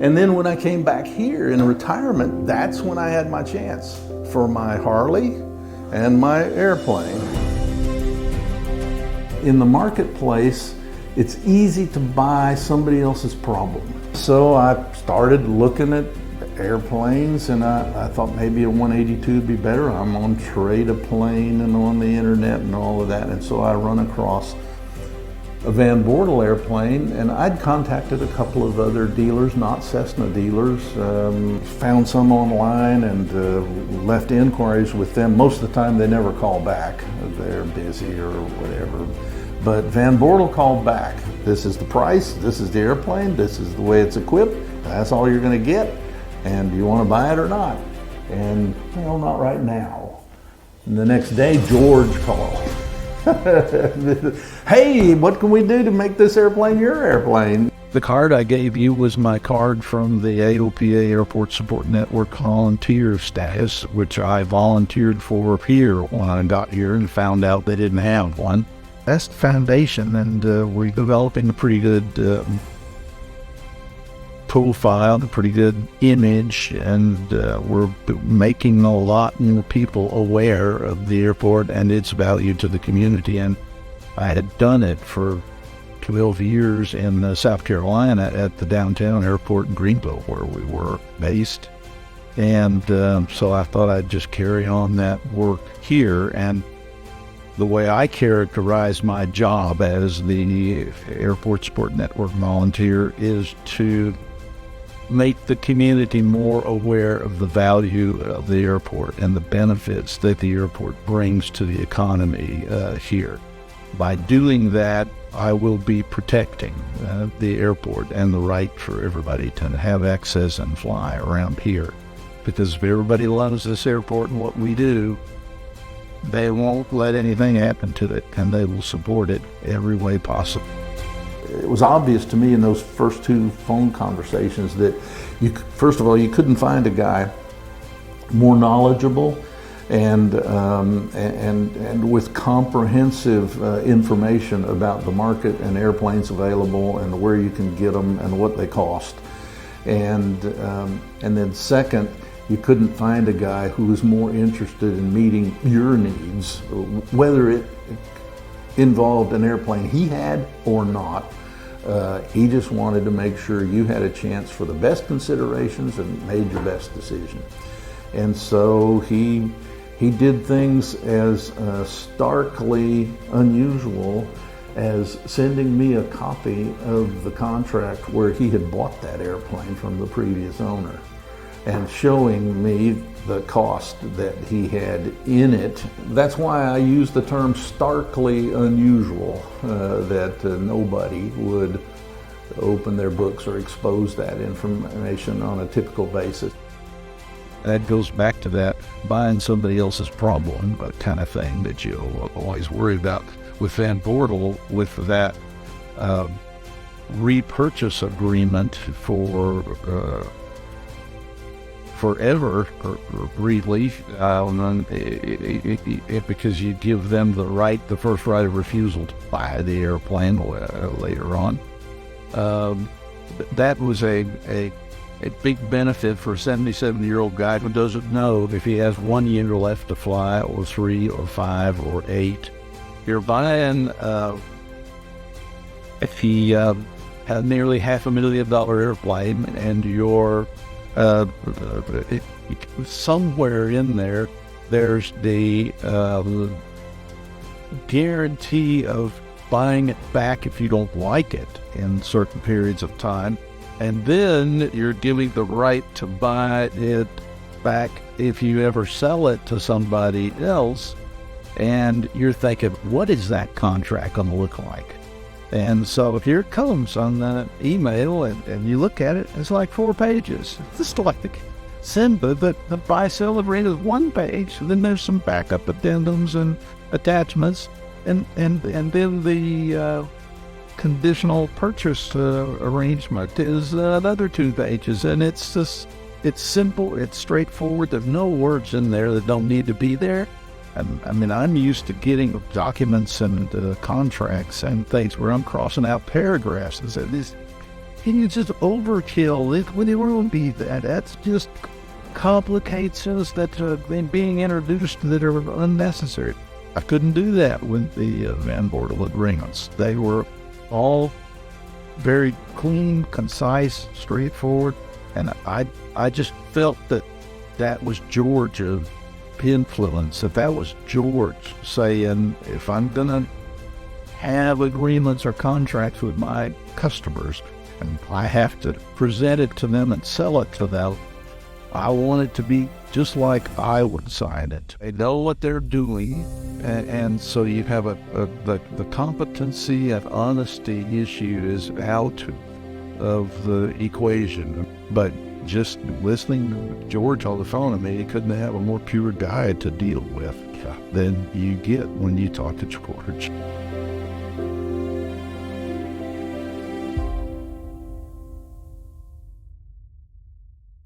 And then when I came back here in retirement, that's when I had my chance for my Harley and my airplane. In the marketplace, it's easy to buy somebody else's problem. So I started looking at airplanes, and I thought maybe a 182 would be better. I'm on Trade-A-Plane and on the internet and all of that, and so I run across a Van Bortle airplane, and I'd contacted a couple of other dealers, not Cessna dealers, found some online and left inquiries with them. Most of the time they never call back. They're busy or whatever. But Van Bortle called back. This is the price, this is the airplane, this is the way it's equipped, that's all you're gonna get, and do you wanna buy it or not? And, well, not right now. And the next day, George called. Hey, what can we do to make this airplane your airplane? The card I gave you was my card from the AOPA Airport Support Network volunteer status, which I volunteered for here when I got here and found out they didn't have one. That's the foundation, and we're developing a pretty good profile, a pretty good image, and we're making a lot more people aware of the airport and its value to the community. And I had done it for 12 years in South Carolina at the downtown airport in Greenville, where we were based. And so I thought I'd just carry on that work here. And the way I characterize my job as the Airport Support Network volunteer is to make the community more aware of the value of the airport and the benefits that the airport brings to the economy here. By doing that, I will be protecting the airport and the right for everybody to have access and fly around here. Because if everybody loves this airport and what we do, they won't let anything happen to it, and they will support it every way possible. It was obvious to me in those first two phone conversations that, first of all, you couldn't find a guy more knowledgeable and with comprehensive information about the market and airplanes available and where you can get them and what they cost. And then second, you couldn't find a guy who was more interested in meeting your needs, whether it involved an airplane he had or not. He just wanted to make sure you had a chance for the best considerations and made your best decision. And so he did things as starkly unusual as sending me a copy of the contract where he had bought that airplane from the previous owner and showing me the cost that he had in it. That's why I use the term starkly unusual, that nobody would open their books or expose that information on a typical basis. That goes back to that buying somebody else's problem kind of thing that you'll always worry about with Van Bortle, with that repurchase agreement for forever, or really, because you give them the first right of refusal to buy the airplane later on. That was a big benefit for a 77-year-old guy who doesn't know if he has 1 year left to fly, or 3 or 5 or 8. You're buying, if he had nearly $500,000 airplane, and you're somewhere in there, there's the guarantee of buying it back if you don't like it in certain periods of time. And then you're giving the right to buy it back if you ever sell it to somebody else. And you're thinking, what is that contract going to look like? And so here it comes on the email, and you look at it, it's like 4 pages. It's just like the SINBA, the buy-sell agreement is 1 page, and then there's some backup addendums and attachments, and then the conditional purchase arrangement is another 2 pages, and it's just, it's simple, it's straightforward, there's no words in there that don't need to be there. I mean, I'm used to getting documents and contracts and things where I'm crossing out paragraphs and saying, It's just overkill. It won't be that. That's just complications that been being introduced that are unnecessary. I couldn't do that with the Van Bortle agreements. They were all very clean, concise, straightforward, and I just felt that was George's influence. That was George saying, if I'm gonna have agreements or contracts with my customers, and I have to present it to them and sell it to them, I want it to be just like I would sign it. They know what they're doing, and so you have the competency and honesty issue is out of the equation. But just listening to George on the phone, I mean, you couldn't have a more pure guy to deal with than you get when you talk to George.